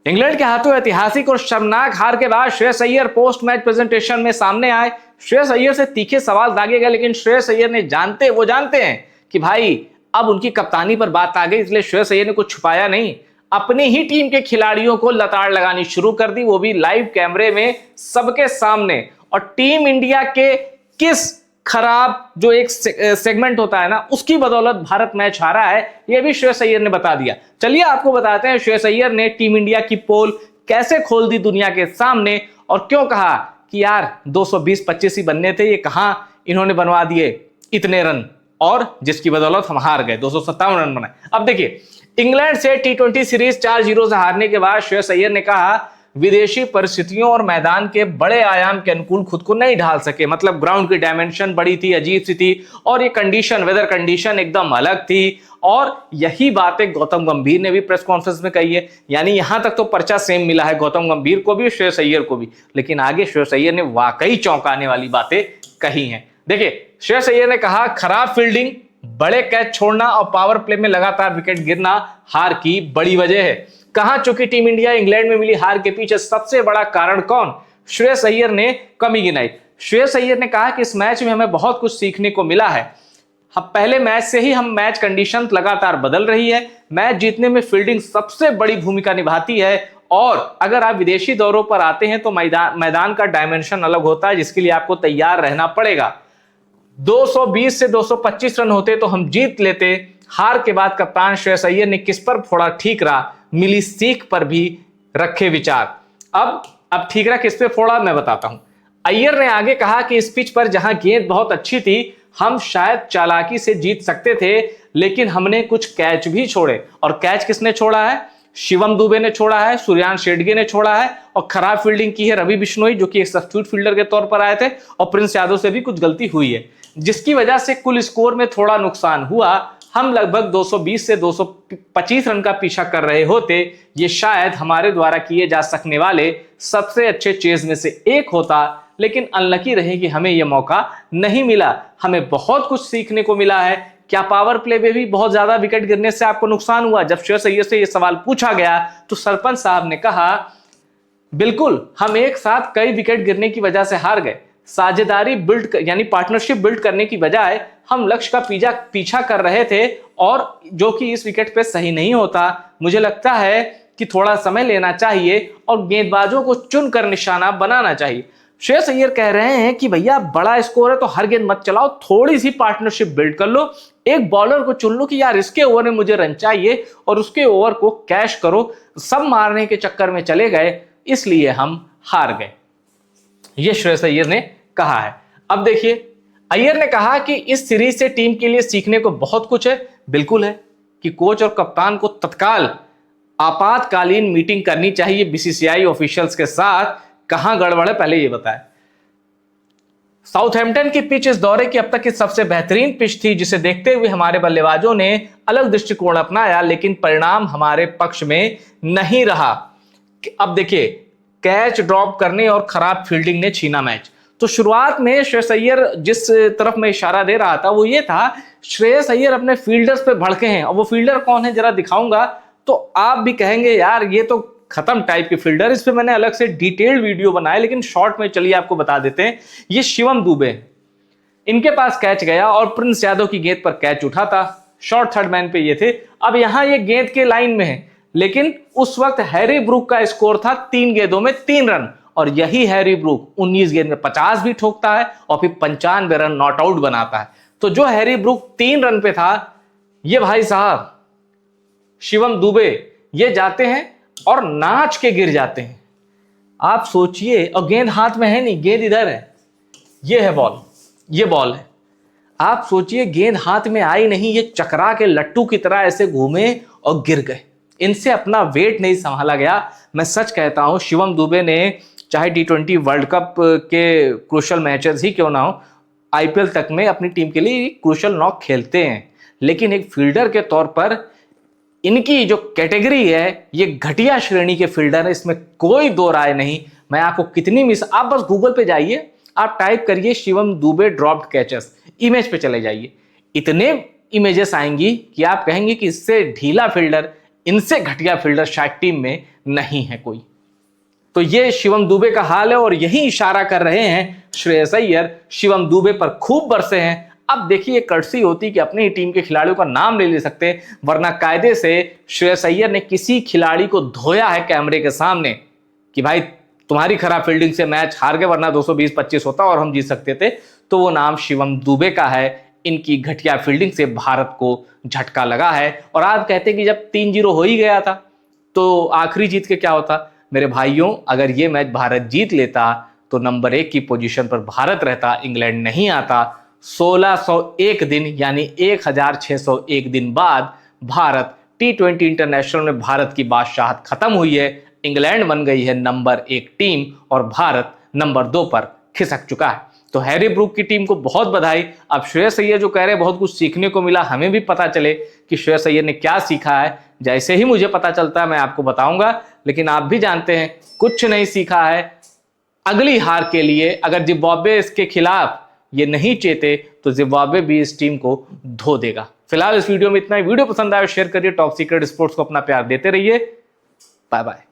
England के हाथों ऐतिहासिक और शर्मनाक हार के बाद Shreyas Iyer post match presentation में सामने आए। श्रेयस अय्यर से तीखे सवाल दागे गए, लेकिन श्रेयस अय्यर ने जानते हैं कि भाई अब उनकी कप्तानी पर बात आ गई, इसलिए श्रेयस अय्यर ने कुछ छुपाया नहीं, अपनी ही टीम के खिलाड़ियों को लताड़ लगानी शुरू कर दी, वो भी लाइव कैमरे में सबके सामने। और टीम इंडिया के किस खराब जो एक सेगमेंट होता है ना, उसकी बदौलत भारत मैच हारा है, यह भी श्रेयस अय्यर ने बता दिया। चलिए आपको बताते हैं श्रेयस अय्यर ने टीम इंडिया की पोल कैसे खोल दी दुनिया के सामने, और क्यों कहा कि यार 220-25 ही बनने थे, ये कहां इन्होंने बनवा दिए इतने रन, और जिसकी बदौलत हम हार गए, 257 रन बनाए। अब देखिए, इंग्लैंड से टी20 सीरीज 4-0 से हारने के बाद श्रेयस अय्यर ने कहा विदेशी परिस्थितियों और मैदान के बड़े आयाम के अनुकूल खुद को नहीं ढाल सके, मतलब ग्राउंड की डायमेंशन बड़ी थी, अजीब सी थी, और ये कंडीशन, वेदर कंडीशन एकदम अलग थी। और यही बातें गौतम गंभीर ने भी प्रेस कॉन्फ्रेंस में कही है। यानी यहां तक तो पर्चा सेम मिला है गौतम गंभीर को भी, श्रेयस अय्यर को भी, लेकिन आगे श्रेयस अय्यर ने वाकई चौंकाने वाली बातें कही हैं। देखिए, श्रेयस अय्यर ने कहा खराब फील्डिंग, बड़े कैच छोड़ना और पावर प्ले में लगातार विकेट गिरना हार की बड़ी वजह है। कहां चुकी टीम इंडिया इंग्लैंड में मिली हार के पीछे सबसे बड़ा कारण कौन? श्रेयस अय्यर ने कमी गिनाई। श्रेयस अय्यर ने कहा कि इस मैच में हमें बहुत कुछ सीखने को मिला है। पहले मैच से ही हम मैच कंडीशन लगातार बदल रही है, मैच जीतने में फील्डिंग सबसे बड़ी भूमिका निभाती है, और अगर आप विदेशी दौरों पर आते हैं तो मैदान का डायमेंशन अलग होता है, जिसके लिए आपको तैयार रहना पड़ेगा। 220 से 225 रन होते तो हम जीत लेते। हार के बाद कप्तान श्रेयस अय्यर ने किस पर फोड़ा ठीक रहा, मिली सीख पर भी रखे विचार। अब ठीक रहा किस पे फोड़ा, मैं बताता हूं। अय्यर ने आगे कहा कि इस पिच पर जहां गेंद बहुत अच्छी थी, हम शायद चालाकी से जीत सकते थे, लेकिन हमने कुछ कैच भी छोड़े। और कैच किसने छोड़ा है? शिवम दुबे ने छोड़ा है, सूर्यांश शेडगे ने छोड़ा है, और खराब फील्डिंग की है रवि बिश्नोई, जो कि एक सब्स्टिट्यूट फील्डर के तौर पर आए थे, और प्रिंस यादव से भी कुछ गलती हुई है, जिसकी वजह से कुल स्कोर में थोड़ा नुकसान हुआ। हम लगभग 220 से 225 रन का पीछा कर रहे होते, ये शायद हमारे द्वारा किए जा सकने वाले सबसे अच्छे चेज में से एक होता, लेकिन अनलकी रहे कि हमें यह मौका नहीं मिला। हमें बहुत कुछ सीखने को मिला है। क्या पावर प्ले में भी बहुत ज्यादा विकेट गिरने से आपको नुकसान हुआ? जब श्रेयस अय्यर से यह सवाल पूछा गया तो सरपंच साहब ने कहा बिल्कुल, हम एक साथ कई विकेट गिरने की वजह से हार गए। साझेदारी बिल्ड यानी पार्टनरशिप बिल्ड करने की बजाय हम लक्ष्य का पीछा कर रहे थे, और जो कि इस विकेट पे सही नहीं होता। मुझे लगता है कि थोड़ा समय लेना चाहिए और गेंदबाजों को चुनकर निशाना बनाना चाहिए। श्रेयस अय्यर कह रहे हैं कि भैया बड़ा स्कोर है तो हर गेंद मत चलाओ, थोड़ी सी पार्टनरशिप बिल्ड कर लो, एक बॉलर को चुन लो कि यार इसके ओवर में मुझे रन चाहिए, और उसके ओवर को कैश करो। सब मारने के चक्कर में चले गए, इसलिए हम हार गए, ये श्रेयस अय्यर ने कहा है। अब देखिए, अय्यर ने कहा कि इस सीरीज से टीम के लिए सीखने को बहुत कुछ है। बिल्कुल है कि कोच और कप्तान को तत्काल आपातकालीन मीटिंग करनी चाहिए बीसीसीआई ऑफिशियल्स के साथ। कहां गड़बड़ है पहले ये बताएं। साउथहैम्पटन की पिच इस दौरे की अब तक की सबसे बेहतरीन पिच थी, जिसे देखते हुए हमारे बल्लेबाजों ने अलग दृष्टिकोण अपनाया, लेकिन परिणाम हमारे पक्ष में नहीं रहा। अब देखिए, कैच ड्रॉप करने और खराब फील्डिंग ने छीना मैच। तो शुरुआत में श्रेयस अय्यर जिस तरफ मैं इशारा दे रहा था वो ये था, श्रेयस अय्यर अपने फील्डर्स पे भड़के हैं, और वो फील्डर कौन है जरा दिखाऊंगा तो आप भी कहेंगे यार ये तो खत्म टाइप के फील्डर। इस पे मैंने अलग से डिटेल्ड वीडियो बनाया, लेकिन शॉर्ट में चलिए आपको बता देते हैं। ये शिवम दुबे, इनके पास कैच गया और प्रिंस यादव की गेंद पर कैच उठा था, शॉर्ट थर्ड मैन पे ये थे। अब यहां ये गेंद के लाइन में है, लेकिन उस वक्त हैरी ब्रूक का स्कोर था 3 गेंदों में 3 रन, और यही हैरी ब्रूक 19 गेंद में 50 भी ठोकता है और फिर 95 रन नॉट आउट बनाता है। तो जो हैरी ब्रूक 3 रन पे था, ये भाई साहब शिवम दुबे ये जाते हैं और नाच के गिर जाते हैं। आप सोचिए, और गेंद हाथ में है नहीं, गेंद इधर है, ये है बॉल, ये बॉल है। आप सोचिए गेंद हाथ में आई नहीं, ये चकरा के लट्टू की तरह ऐसे घूमे और गिर गए। इनसे अपना वेट नहीं संभाला गया। मैं सच कहता हूं, शिवम दुबे ने चाहे टी20 वर्ल्ड कप के क्रूशल मैचेस ही क्यों ना हो, आईपीएल तक में अपनी टीम के लिए क्रूशल नॉक खेलते हैं, लेकिन एक फील्डर के तौर पर इनकी जो कैटेगरी है ये घटिया श्रेणी के फील्डर है, इसमें कोई दो राय नहीं। मैं आपको कितनी मिस, आप बस गूगल पे जाइए, आप टाइप करिए Shivam Dubey dropped catches, image पे चले जाइए, इतने इमेजेस आएंगी कि आप कहेंगे कि इससे ढीला फील्डर इनसे घटिया फील्डर शायद टीम में नहीं है कोई। तो ये शिवम दुबे का हाल है और यही इशारा कर रहे हैं श्रेयस अय्यर, शिवम दुबे पर खूब बरसे हैं। अब देखिए कर्टसी होती कि अपनी टीम के खिलाड़ियों का नाम ले सकते, वरना कायदे से श्रेयस अय्यर ने किसी खिलाड़ी को धोया है कैमरे के सामने कि भाई तुम्हारी खराब फील्डिंग से मैच हार गए, वरना 220-25 होता और हम जीत सकते थे। तो वो नाम शिवम दुबे का है। इनकी घटिया फील्डिंग से भारत को झटका लगा है। और आप कहते कि जब 3-0 हो ही गया था तो आखिरी जीत के क्या होता। मेरे भाइयों, अगर ये मैच भारत जीत लेता तो नंबर 1 की पोजीशन पर भारत रहता, इंग्लैंड नहीं आता। 1601 दिन यानी 1601 दिन बाद भारत T20 इंटरनेशनल में भारत की बादशाहत खत्म हुई है। इंग्लैंड बन गई है नंबर 1 टीम और भारत नंबर 2 पर खिसक चुका है। तो हैरी ब्रूक की टीम को बहुत बधाई। अब श्रेयस अय्यर जो कह रहे हैं बहुत कुछ सीखने को मिला, हमें भी पता चले कि श्रेयस अय्यर ने क्या सीखा है। जैसे ही मुझे पता चलता है मैं आपको बताऊंगा, लेकिन आप भी जानते हैं कुछ नहीं सीखा है। अगली हार के लिए अगर जिम्बाब्वे इसके खिलाफ ये नहीं चेते तो जिम्बाब्वे भी इस टीम को धो देगा। फिलहाल इस वीडियो में इतना ही। वीडियो पसंद आया शेयर करिए। टॉप सीक्रेट स्पोर्ट्स को अपना प्यार देते रहिए। Bye bye.